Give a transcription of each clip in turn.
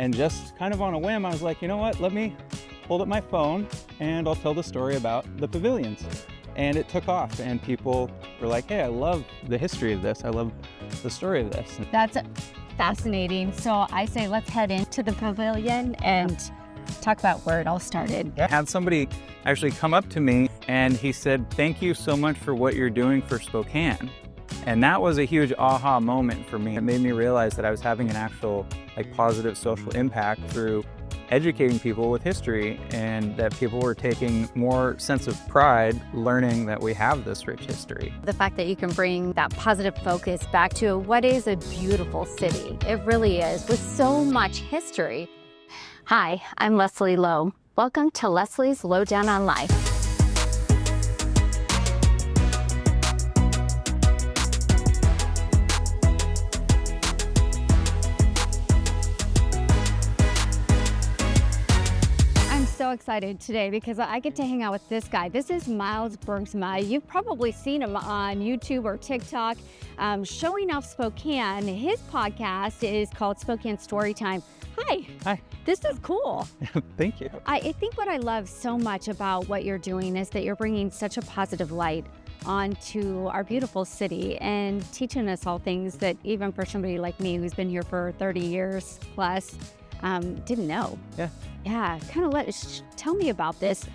And just kind of on a whim, I was like, you know what, let me hold up my phone and I'll tell the story about the pavilions. And it took off, and people were like, hey, I love the history of this. I love the story of this. That's fascinating. So I say, let's head into the pavilion and talk about where it all started. I had somebody actually come up to me and he said, thank you so much for what you're doing for Spokane. And that was a huge aha moment for me. It made me realize that I was having an actual positive social impact through educating people with history, and that people were taking more sense of pride learning that we have this rich history. The fact that you can bring that positive focus back to what is a beautiful city. It really is, with so much history. Hi, I'm Leslie Lowe. Welcome to Leslie's Lowdown on Life. So excited today because I get to hang out with this guy. This is Bergsma. You've probably seen him on YouTube or TikTok showing off Spokane. His podcast is called Spokane Story Time. Hi. This is cool. Thank you. I think what I love so much about what you're doing is that you're bringing such a positive light onto our beautiful city and teaching us all things that even for somebody like me who's been here for 30 years plus, didn't know. Yeah, tell me about this.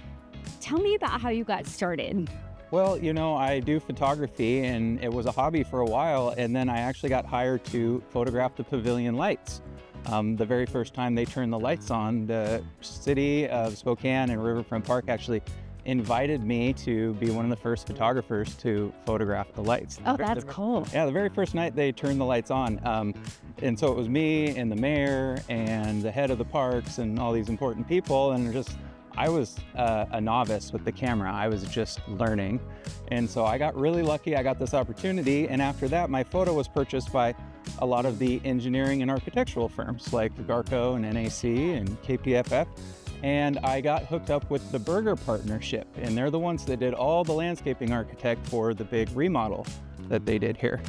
Tell me about how you got started. Well, I do photography, and it was a hobby for a while, and then I actually got hired to photograph the pavilion lights. The very first time they turned the lights on, the city of Spokane and Riverfront Park actually invited me to be one of the first photographers to photograph the lights. Oh, that's cool. Yeah, the very first night they turned the lights on. And so it was me and the mayor and the head of the parks and all these important people. And I was a novice with the camera. I was just learning. And so I got really lucky. I got this opportunity. And after that, my photo was purchased by a lot of the engineering and architectural firms like Garco and NAC and KPFF. And I got hooked up with the Berger partnership, and they're the ones that did all the landscaping architect for the big remodel that they did here.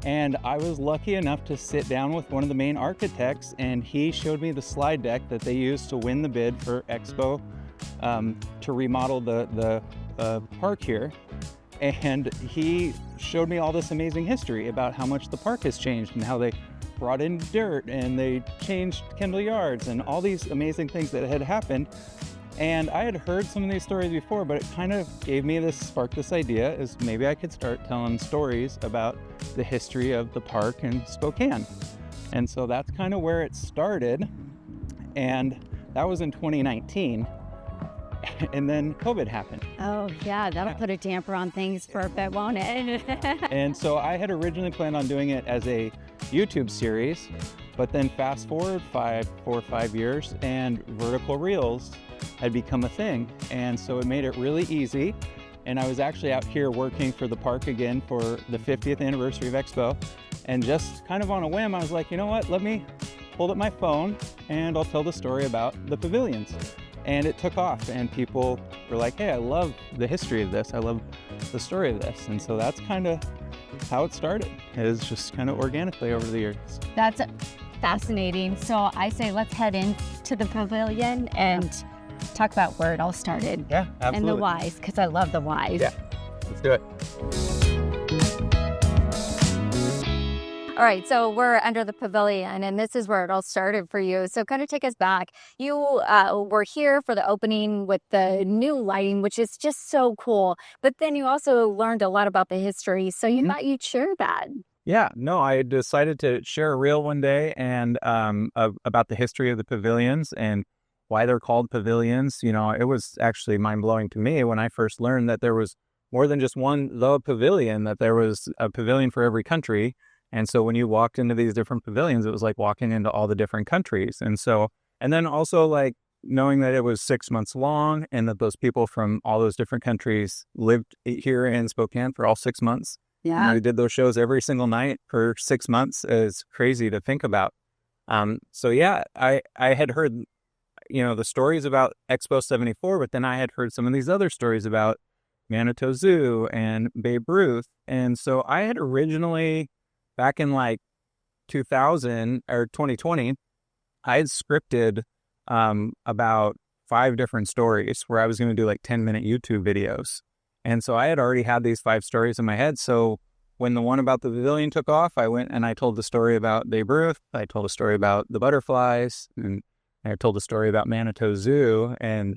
And I was lucky enough to sit down with one of the main architects, and he showed me the slide deck that they used to win the bid for Expo to remodel the park here. And he showed me all this amazing history about how much the park has changed and how they brought in dirt and they changed Kendall Yards and all these amazing things that had happened. And I had heard some of these stories before, but it kind of sparked this idea is maybe I could start telling stories about the history of the park in Spokane. And so that's kind of where it started. And that was in 2019. And then COVID happened. Oh, yeah, that'll put a damper on things for a bit, won't it? And so I had originally planned on doing it as a YouTube series, but then fast forward 4 or 5 years, and vertical reels had become a thing. And so it made it really easy. And I was actually out here working for the park again for the 50th anniversary of Expo. And just kind of on a whim, I was like, you know what, let me hold up my phone and I'll tell the story about the pavilions. And it took off, and people were like, hey, I love the history of this. I love the story of this. And so that's kind of how it started. It was just kind of organically over the years. That's fascinating. So I say, let's head into the pavilion and talk about where it all started. Yeah, absolutely. And the whys, because I love the whys. Yeah, let's do it. All right, so we're under the pavilion, and this is where it all started for you. So kind of take us back. You were here for the opening with the new lighting, which is just so cool. But then you also learned a lot about the history, so you thought you'd share that. Yeah, no, I decided to share a reel one day and about the history of the pavilions and why they're called pavilions. It was actually mind-blowing to me when I first learned that there was more than just the pavilion, that there was a pavilion for every country. And so when you walked into these different pavilions, it was like walking into all the different countries. And then also knowing that it was 6 months long and that those people from all those different countries lived here in Spokane for all 6 months. Yeah. We did those shows every single night for 6 months. Is crazy to think about. So yeah, I had heard, the stories about Expo 74, but then I had heard some of these other stories about Manitou Zoo and Babe Ruth. And so I had originally, back in 2000 or 2020, I had scripted about 5 different stories where I was going to do like 10-minute YouTube videos. And so I had already had these 5 stories in my head. So when the one about the pavilion took off, I went and I told the story about Babe Ruth. I told a story about the butterflies, and I told a story about Manitou Zoo. And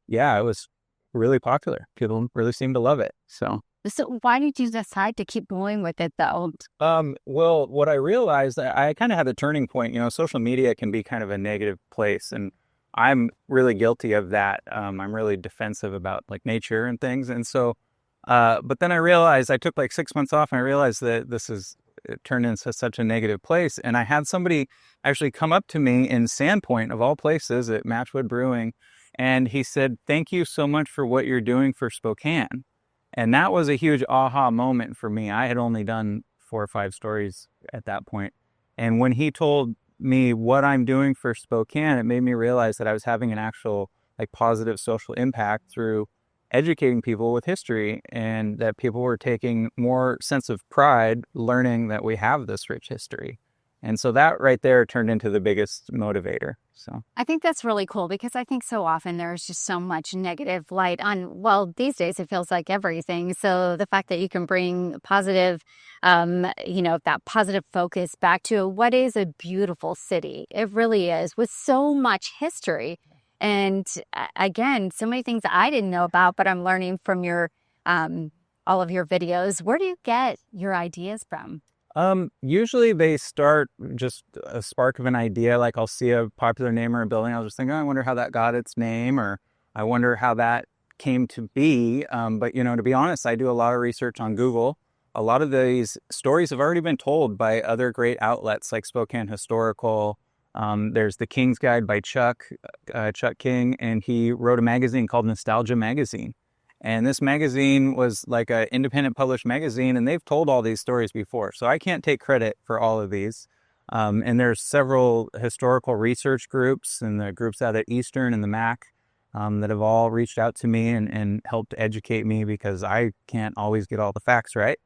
yeah, it was really popular. People really seemed to love it. So why did you decide to keep going with it though? well, what I realized, I kind of had a turning point. Social media can be kind of a negative place, and I'm really guilty of that. I'm really defensive about like nature and things. And so, but then I realized I took like 6 months off, and I realized that it turned into such a negative place. And I had somebody actually come up to me in Sandpoint, of all places, at Matchwood Brewing. And he said, "Thank you so much for what you're doing for Spokane." And that was a huge aha moment for me. I had only done 4 or 5 stories at that point. And when he told me what I'm doing for Spokane, it made me realize that I was having an actual like positive social impact through educating people with history, and that people were taking more sense of pride learning that we have this rich history. And so that right there turned into the biggest motivator. So I think that's really cool, because I think so often there's just so much negative light on, well, these days it feels like everything. So the fact that you can bring positive, that positive focus back to what is a beautiful city. It really is, with so much history. And again, so many things I didn't know about, but I'm learning from your, all of your videos. Where do you get your ideas from? Usually they start just a spark of an idea. Like I'll see a popular name or a building. I'll just think, oh, I wonder how that got its name, or I wonder how that came to be. But to be honest, I do a lot of research on Google. A lot of these stories have already been told by other great outlets like Spokane Historical. There's The King's Guide by Chuck King, and he wrote a magazine called Nostalgia Magazine. And this magazine was like an independent published magazine, and they've told all these stories before. So I can't take credit for all of these. And there's several historical research groups, and the groups out at Eastern and the MAC that have all reached out to me and helped educate me, because I can't always get all the facts right.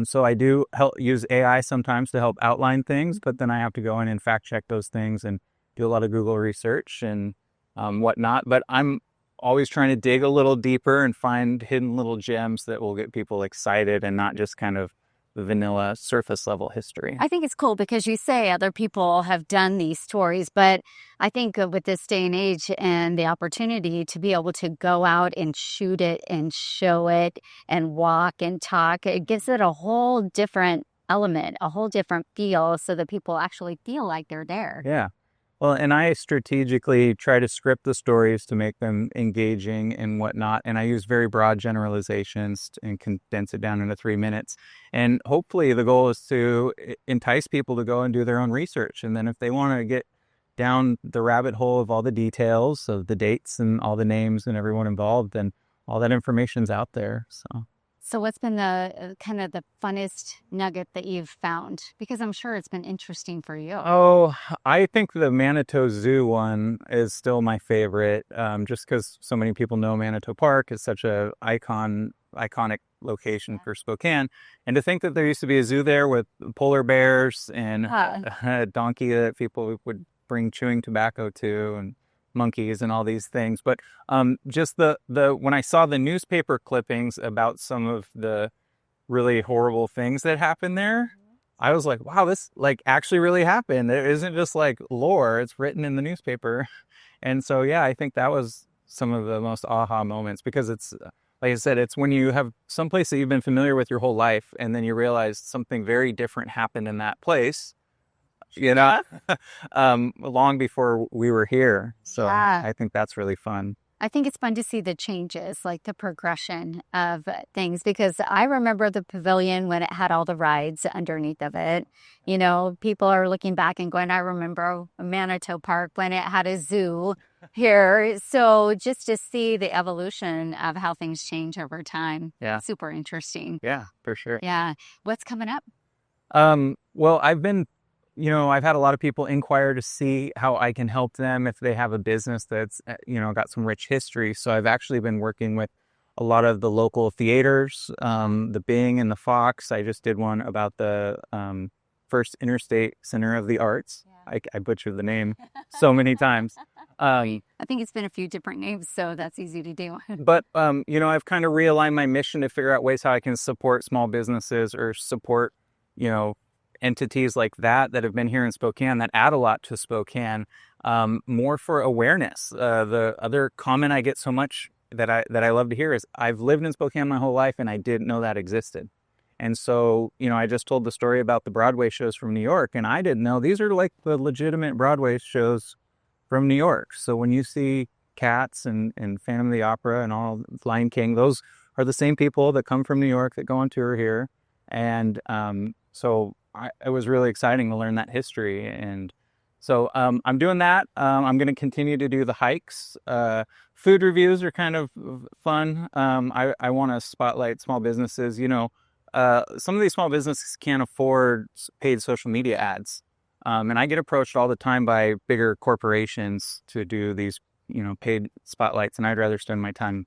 So I do use AI sometimes to help outline things, but then I have to go in and fact check those things and do a lot of Google research and whatnot. But I'm always trying to dig a little deeper and find hidden little gems that will get people excited, and not just kind of the vanilla surface level history. I think it's cool because you say other people have done these stories, but I think with this day and age and the opportunity to be able to go out and shoot it and show it and walk and talk, it gives it a whole different element, a whole different feel, so that people actually feel like they're there. Yeah. Well, and I strategically try to script the stories to make them engaging and whatnot. And I use very broad generalizations and condense it down into 3 minutes. And hopefully the goal is to entice people to go and do their own research. And then if they want to get down the rabbit hole of all the details of the dates and all the names and everyone involved, then all that information's out there. So what's been the kind of the funnest nugget that you've found? Because I'm sure it's been interesting for you. Oh, I think the Manitou Zoo one is still my favorite, just because so many people know Manitou Park is such a iconic location for Spokane. And to think that there used to be a zoo there with polar bears and a donkey that people would bring chewing tobacco to, and monkeys and all these things. But just the when I saw the newspaper clippings about some of the really horrible things that happened there, I was like, wow, this like actually really happened. It isn't just like lore, it's written in the newspaper. And so yeah, I think that was some of the most aha moments, because it's like I said, it's when you have some place that you've been familiar with your whole life, and then you realize something very different happened in that place, long before we were here. So yeah. I think that's really fun. I think it's fun to see the changes, like the progression of things, because I remember the pavilion when it had all the rides underneath of it. People are looking back and going, I remember Manitou Park when it had a zoo here. So just to see the evolution of how things change over time. Yeah. Super interesting. Yeah, for sure. Yeah. What's coming up? Well, I've had a lot of people inquire to see how I can help them if they have a business that's, got some rich history. So I've actually been working with a lot of the local theaters, the Bing and the Fox. I just did one about the first interstate center of the arts. I butchered the name so many times. I think it's been a few different names, so that's easy to do. But, you know, I've kind of realigned my mission to figure out ways how I can support small businesses or support, you know, entities like that have been here in Spokane that add a lot to Spokane, more for awareness. The other comment I get so much that I love to hear is, I've lived in Spokane my whole life and I didn't know that existed. And so, you know, I just told the story about the Broadway shows from New York, and I didn't know these are like the legitimate Broadway shows from New York. So when you see Cats and Phantom of the Opera and all Lion King, those are the same people that come from New York that go on tour here. And so it was really exciting to learn that history. And so I'm doing that. I'm going to continue to do the hikes. Food reviews are kind of fun. I want to spotlight small businesses. You know, some of these small businesses can't afford paid social media ads. And I get approached all the time by bigger corporations to do these, you know, paid spotlights. And I'd rather spend my time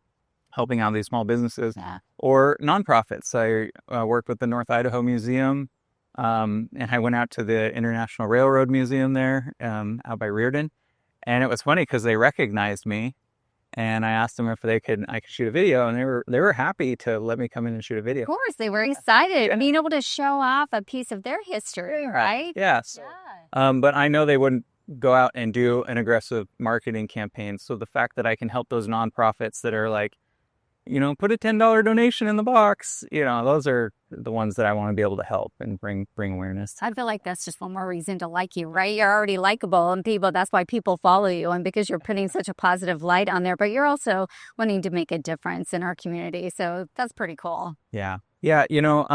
helping out these small businesses or nonprofits. I worked with the North Idaho Museum, and I went out to the International Railroad Museum there, out by Reardon. And it was funny because they recognized me. And I asked them if I could shoot a video, and they were happy to let me come in and shoot a video. Of course, they were excited being able to show off a piece of their history, right? Yes. But I know they wouldn't go out and do an aggressive marketing campaign. So the fact that I can help those nonprofits that are like, you know, put a $10 donation in the box, you know, those are the ones that I want to be able to help and bring awareness. I feel like that's just one more reason to like you, right? You're already likable, and that's why people follow you, and because you're putting such a positive light on there, but you're also wanting to make a difference in our community. So that's pretty cool. Yeah. You know,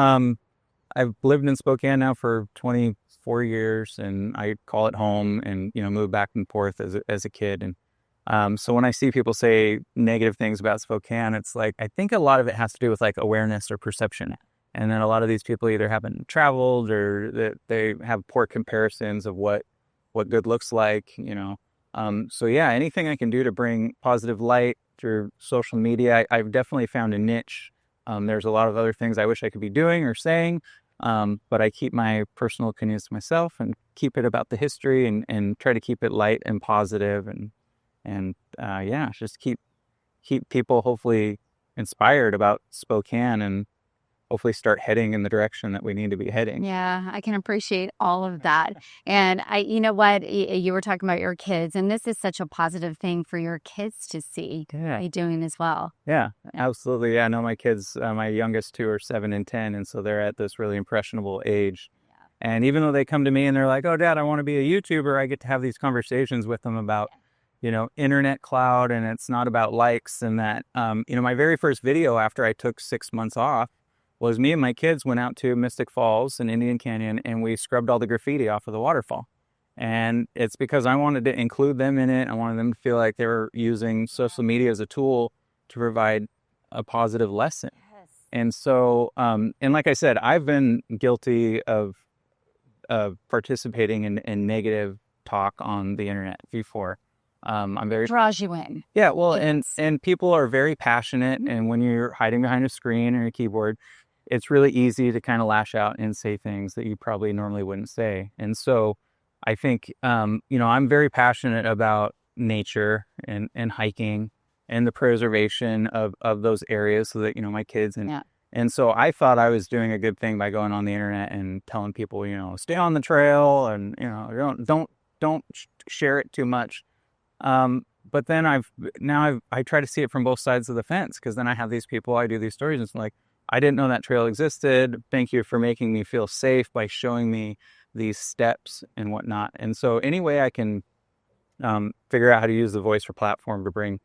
I've lived in Spokane now for 24 years, and I call it home, and, you know, moved back and forth as a kid. And so when I see people say negative things about Spokane, it's like, I think a lot of it has to do with like awareness or perception. And then a lot of these people either haven't traveled or that they have poor comparisons of what good looks like, you know. So yeah, anything I can do to bring positive light through social media, I've definitely found a niche. There's a lot of other things I wish I could be doing or saying, but I keep my personal opinions to myself and keep it about the history and try to keep it light and positive and just keep people hopefully inspired about Spokane and hopefully start heading in the direction that we need to be heading. Yeah, I can appreciate all of that. And you know what, you were talking about your kids, and this is such a positive thing for your kids to see you doing as well. Yeah, absolutely. Yeah, I know my kids, my youngest two are 7 and 10, and so they're at this really impressionable age. And even though they come to me and they're like, "Oh, Dad, I want to be a YouTuber," I get to have these conversations with them about you know, internet cloud, and it's not about likes. And that, you know, my very first video after I took 6 months off was me and my kids went out to Mystic Falls and Indian Canyon, and we scrubbed all the graffiti off of the waterfall. And it's because I wanted to include them in it. I wanted them to feel like they were using social media as a tool to provide a positive lesson. Yes. And so, and like I said, I've been guilty of participating in negative talk on the internet before. I'm very draws you in. Yeah, well, yes. and people are very passionate, and when you're hiding behind a screen or a keyboard, it's really easy to kind of lash out and say things that you probably normally wouldn't say. And so I think, you know, I'm very passionate about nature and hiking and the preservation of those areas so that, you know, my kids and so I thought I was doing a good thing by going on the internet and telling people, you know, stay on the trail and, you know, don't share it too much. But then I try to see it from both sides of the fence, because then I have these people, I do these stories, and it's like, I didn't know that trail existed. Thank you for making me feel safe by showing me these steps and whatnot. And so any way I can figure out how to use the voice for platform to bring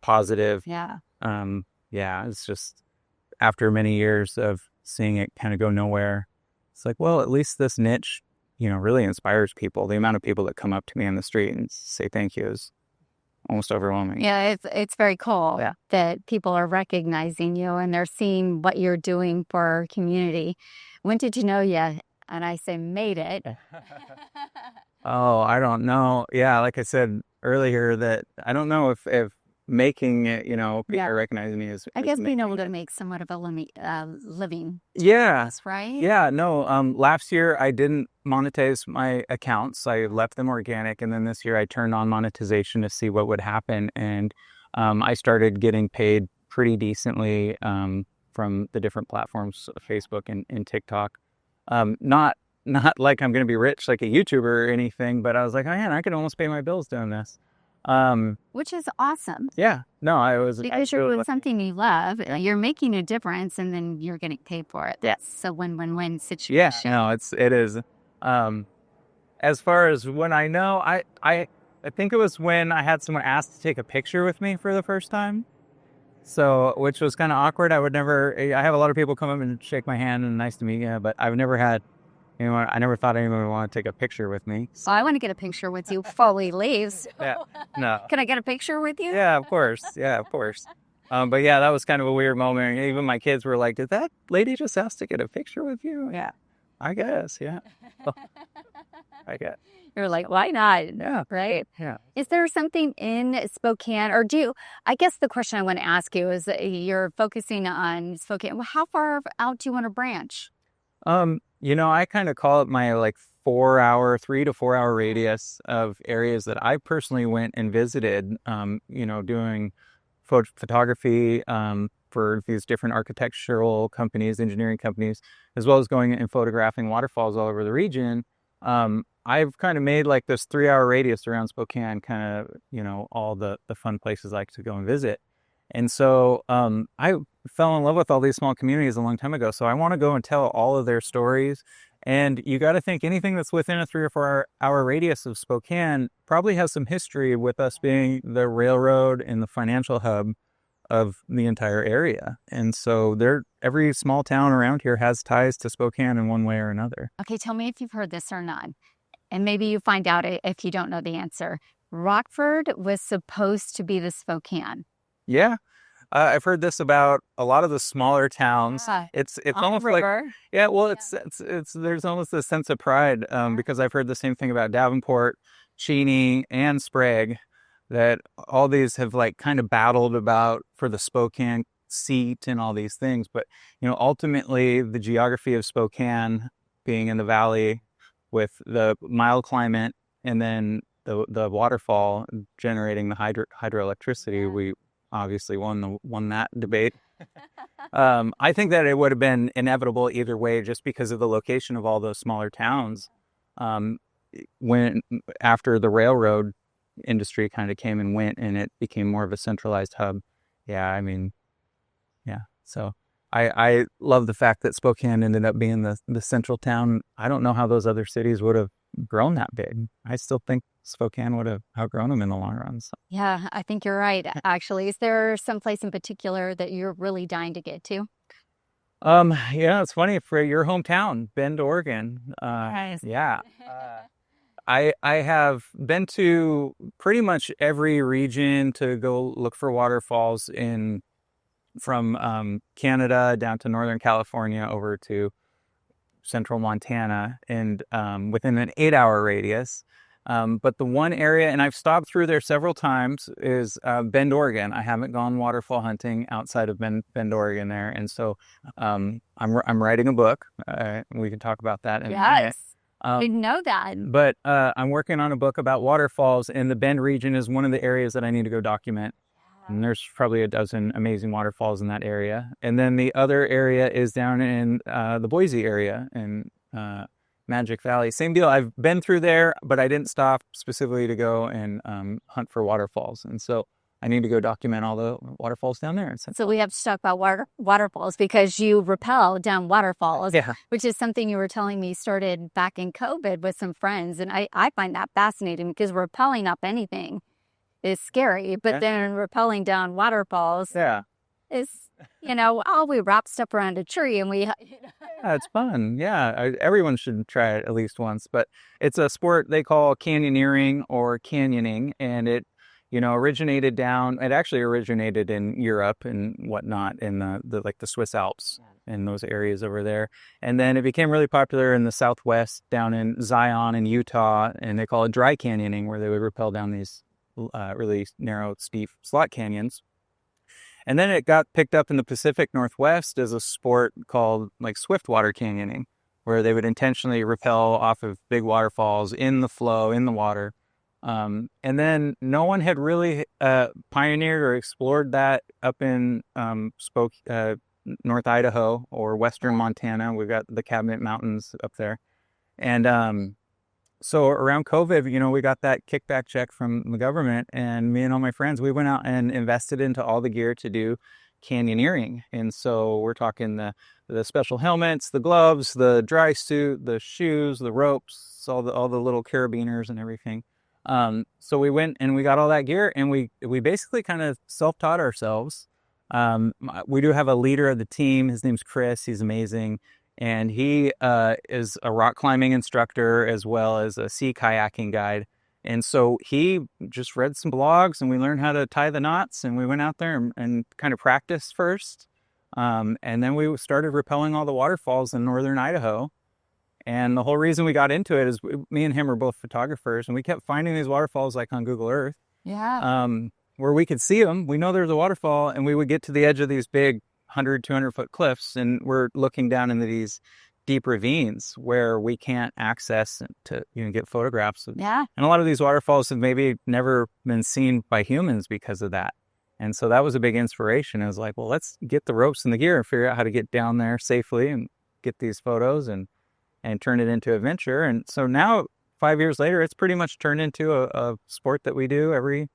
positive. It's just after many years of seeing it kind of go nowhere, it's like, well, at least this niche, you know, really inspires people. The amount of people that come up to me on the street and say thank you is almost overwhelming. Yeah, it's very cool that people are recognizing you and they're seeing what you're doing for our community. When did you know you, and I say made it? Oh, I don't know. Yeah, like I said earlier, that I don't know if making it, people Yeah. recognizing me as I guess being making able to it. make somewhat of a living. Yeah. That's right. Yeah, no, last year I didn't monetize my accounts. I left them organic, and then this year I turned on monetization to see what would happen, and I started getting paid pretty decently from the different platforms, Facebook and TikTok. Not not like I'm going to be rich like a YouTuber or anything, but I was like, oh man, I could almost pay my bills doing this. Which is awesome Yeah, no, I because you're really doing lucky. something you love. You're making a difference, and then you're getting paid for it. Yeah, That's a win-win-win yeah, situation. no, it is. Um, As far as when I know, I think it was when I had someone ask to take a picture with me for the first time. So, which was kind of awkward. I have a lot of people come up and shake my hand and nice to meet you, but I've never had anyone, I never thought anyone would want to take a picture with me. So I want to get a picture with you before we leave. So Yeah, no. can I get a picture with you? Yeah, of course. Yeah, of course. But yeah, that was kind of a weird moment. Even my kids were like, did that lady just ask to get a picture with you? Yeah, I guess. Yeah. I guess. You're like, why not? Yeah. Right? Yeah. Is there something in Spokane, or I guess the question I want to ask you is you're focusing on Spokane. Well, how far out do you want to branch? I kind of call it my like 4 hour, 3 to 4 hour radius of areas that I personally went and visited, doing photography, for these different architectural companies, engineering companies, as well as going and photographing waterfalls all over the region. I've kind of made like this 3 hour radius around Spokane, kind of, all the fun places I like to go and visit. And so I fell in love with all these small communities a long time ago. So I want to go and tell all of their stories. And you got to think anything that's within a 3 or 4 hour radius of Spokane probably has some history with us being the railroad and the financial hub of the entire area. And so every small town around here has ties to Spokane in one way or another. Okay, tell me if you've heard this or not. And maybe you find out if you don't know the answer. Rockford was supposed to be the Spokane. Yeah. I've heard this about a lot of the smaller towns. Yeah. It's On almost the like, river. yeah, well, it's there's almost a sense of pride, because I've heard the same thing about Davenport, Cheney, and Sprague, that all these have like kind of battled about for the Spokane seat and all these things. But, ultimately the geography of Spokane being in the valley with the mild climate and then the waterfall generating the hydroelectricity, we obviously won that debate. I think that it would have been inevitable either way, just because of the location of all those smaller towns. When after the railroad industry kind of came and went, and it became more of a centralized hub. Yeah, I mean, yeah. So I love the fact that Spokane ended up being the central town. I don't know how those other cities would have grown that big. I still think Spokane would have outgrown them in the long run. So. Yeah, I think you're right, actually. Is there some place in particular that you're really dying to get to? It's funny, for your hometown, Bend, Oregon. Nice. Yeah. I have been to pretty much every region to go look for waterfalls from Canada down to Northern California over to central Montana, and within an 8 hour radius. But the one area, and I've stopped through there several times, is Bend, Oregon. I haven't gone waterfall hunting outside of Bend, Oregon there. And so I'm writing a book. We can talk about that in a minute. Yes. I didn't know that. But I'm working on a book about waterfalls, and the Bend region is one of the areas that I need to go document. And there's probably a dozen amazing waterfalls in that area. And then the other area is down in the Boise area in Magic Valley. Same deal. I've been through there, but I didn't stop specifically to go and hunt for waterfalls. And so I need to go document all the waterfalls down there. So we have to talk about waterfalls, because you rappel down waterfalls, Yeah. which is something you were telling me started back in COVID with some friends. And I find that fascinating, because rappelling up anything is scary, but Yeah. then rappelling down waterfalls Yeah. is, we wrap stuff around a tree and we, Yeah, it's fun. Yeah, everyone should try it at least once. But it's a sport they call canyoneering or canyoning, and it, it actually originated in Europe and whatnot, in the Swiss Alps and those areas over there. And then it became really popular in the Southwest, down in Zion and Utah, and they call it dry canyoning, where they would rappel down these really narrow, steep slot canyons. And then it got picked up in the Pacific Northwest as a sport called like swiftwater canyoning, where they would intentionally rappel off of big waterfalls in the flow, in the water. And then no one had really pioneered or explored that up in North Idaho or Western Montana. We've got the Cabinet Mountains up there. And so around COVID, we got that kickback check from the government, and me and all my friends, we went out and invested into all the gear to do canyoneering. And so we're talking the special helmets, the gloves, the dry suit, the shoes, the ropes, all the little carabiners and everything. So we went and we got all that gear, and we basically kind of self-taught ourselves. We do have a leader of the team. His name's Chris. He's amazing. And he is a rock climbing instructor as well as a sea kayaking guide. And so he just read some blogs, and we learned how to tie the knots, and we went out there and kind of practiced first. And then we started rappelling all the waterfalls in northern Idaho. And the whole reason we got into it is me and him are both photographers, and we kept finding these waterfalls like on Google Earth. Yeah. Where we could see them. We know there's a waterfall, and we would get to the edge of these big 100, 200-foot cliffs, and we're looking down into these deep ravines where we can't access to get photographs. Yeah. And a lot of these waterfalls have maybe never been seen by humans because of that. And so that was a big inspiration. I was like, well, let's get the ropes and the gear and figure out how to get down there safely and get these photos and turn it into a venture. And so now, 5 years later, it's pretty much turned into a sport that we do every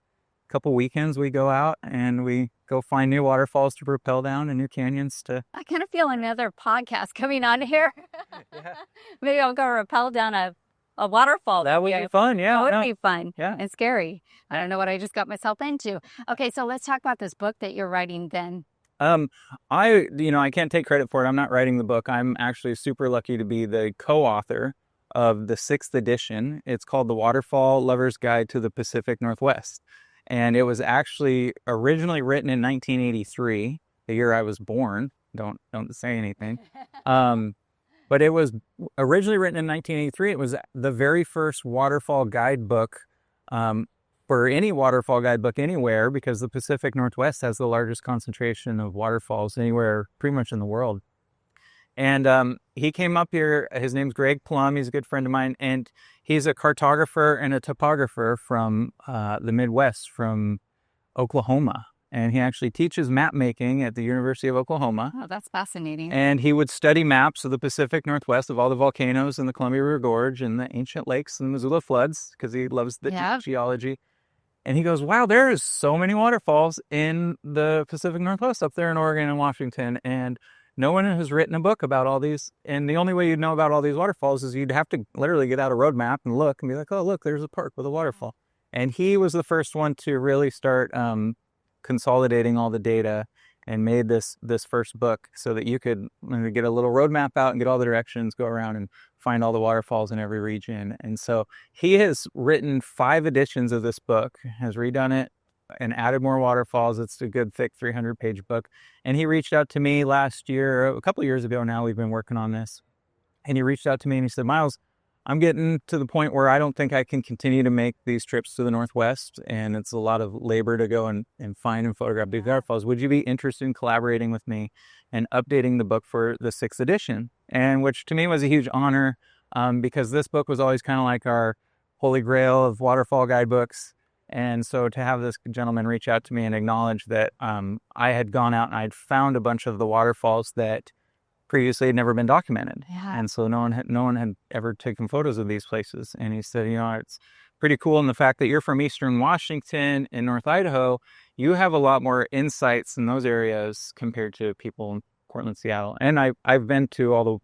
couple weekends. We go out and we go find new waterfalls to rappel down and new canyons to. I kind of feel another podcast coming on here. Yeah. Maybe I'll go rappel down a waterfall. That would be fun. Yeah. That would be fun. Yeah. And scary. I don't know what I just got myself into. Okay, so let's talk about this book that you're writing then. I can't take credit for it. I'm not writing the book. I'm actually super lucky to be the co-author of the 6th edition. It's called The Waterfall Lover's Guide to the Pacific Northwest. And it was actually originally written in 1983, the year I was born. Don't say anything. But it was originally written in 1983. It was the very first waterfall guidebook for any waterfall guidebook anywhere, because the Pacific Northwest has the largest concentration of waterfalls anywhere pretty much in the world. And he came up here. His name's Greg Plum. He's a good friend of mine. And he's a cartographer and a topographer from the Midwest, from Oklahoma. And he actually teaches map making at the University of Oklahoma. Oh, that's fascinating. And he would study maps of the Pacific Northwest, of all the volcanoes in the Columbia River Gorge and the ancient lakes and the Missoula floods, because he loves the geology. And he goes, wow, there is so many waterfalls in the Pacific Northwest up there in Oregon and Washington. And no one has written a book about all these. And the only way you'd know about all these waterfalls is you'd have to literally get out a road map and look and be like, oh, look, there's a park with a waterfall. And he was the first one to really start consolidating all the data and made this first book so that you could get a little road map out and get all the directions, go around and find all the waterfalls in every region. And so he has written 5 editions of this book, has redone it, and added more waterfalls. It's a good, thick 300-page book. And he reached out to me last year, a couple of years ago now, we've been working on this. And he reached out to me and he said, Miles, I'm getting to the point where I don't think I can continue to make these trips to the Northwest. And it's a lot of labor to go and find and photograph these waterfalls. Would you be interested in collaborating with me and updating the book for the 6th edition? And which to me was a huge honor, because this book was always kind of like our holy grail of waterfall guidebooks. And so to have this gentleman reach out to me and acknowledge that I had gone out and I'd found a bunch of the waterfalls that previously had never been documented. Yeah. And so no one had ever taken photos of these places. And he said, it's pretty cool in the fact that you're from Eastern Washington and North Idaho. You have a lot more insights in those areas compared to people in Portland, Seattle. And I've been to all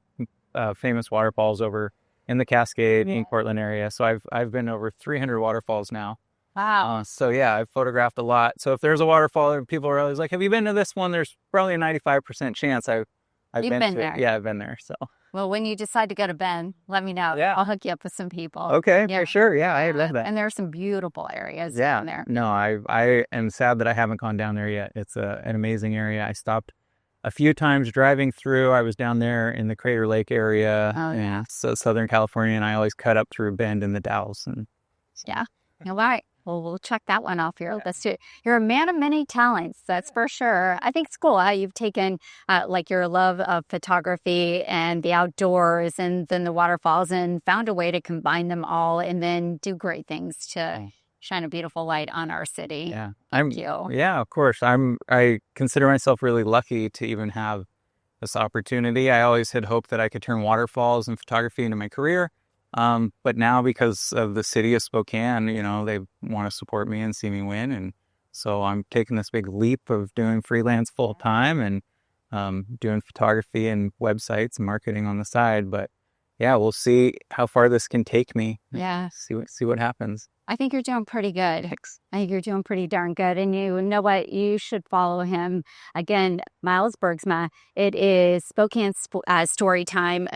the famous waterfalls over in the Cascade in Portland area. So I've been over 300 waterfalls now. Wow. So yeah, I've photographed a lot. So if there's a waterfall, people are always like, have you been to this one? There's probably a 95% chance I've been to there. It. Yeah, I've been there. So. Well, when you decide to go to Bend, let me know. Yeah. I'll hook you up with some people. Okay, for sure. Yeah, I love that. And there are some beautiful areas down there. No, I am sad that I haven't gone down there yet. It's an amazing area. I stopped a few times driving through. I was down there in the Crater Lake area. Oh, yeah. So Southern California, and I always cut up through Bend in the Dalles. And so. Yeah. All right. Well, we'll check that one off your list. You're a man of many talents, that's for sure. I think it's cool how you've taken like your love of photography and the outdoors and then the waterfalls and found a way to combine them all and then do great things to shine a beautiful light on our city. Yeah, Thank you. Yeah, of course. I consider myself really lucky to even have this opportunity. I always had hoped that I could turn waterfalls and photography into my career. But now because of the city of Spokane, they want to support me and see me win. And so I'm taking this big leap of doing freelance full time and doing photography and websites and marketing on the side. But yeah, we'll see how far this can take me. Yeah. See what happens. I think you're doing pretty good. Thanks. I think you're doing pretty darn good. And you know what? You should follow him. Again, Miles Bergsma. It is Spokane Story Time.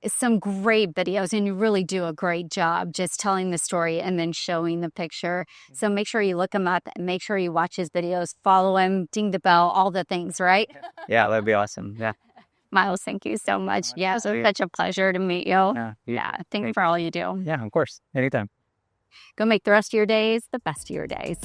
Some great videos, and you really do a great job just telling the story and then showing the picture. So make sure you look him up and make sure you watch his videos, follow him, ding the bell, all the things, right? Yeah, that'd be awesome. Yeah. Miles, thank you so much. Yeah, it was such a pleasure to meet you. Yeah, thank you for all you do. Yeah, of course. Anytime. Go make the rest of your days the best of your days.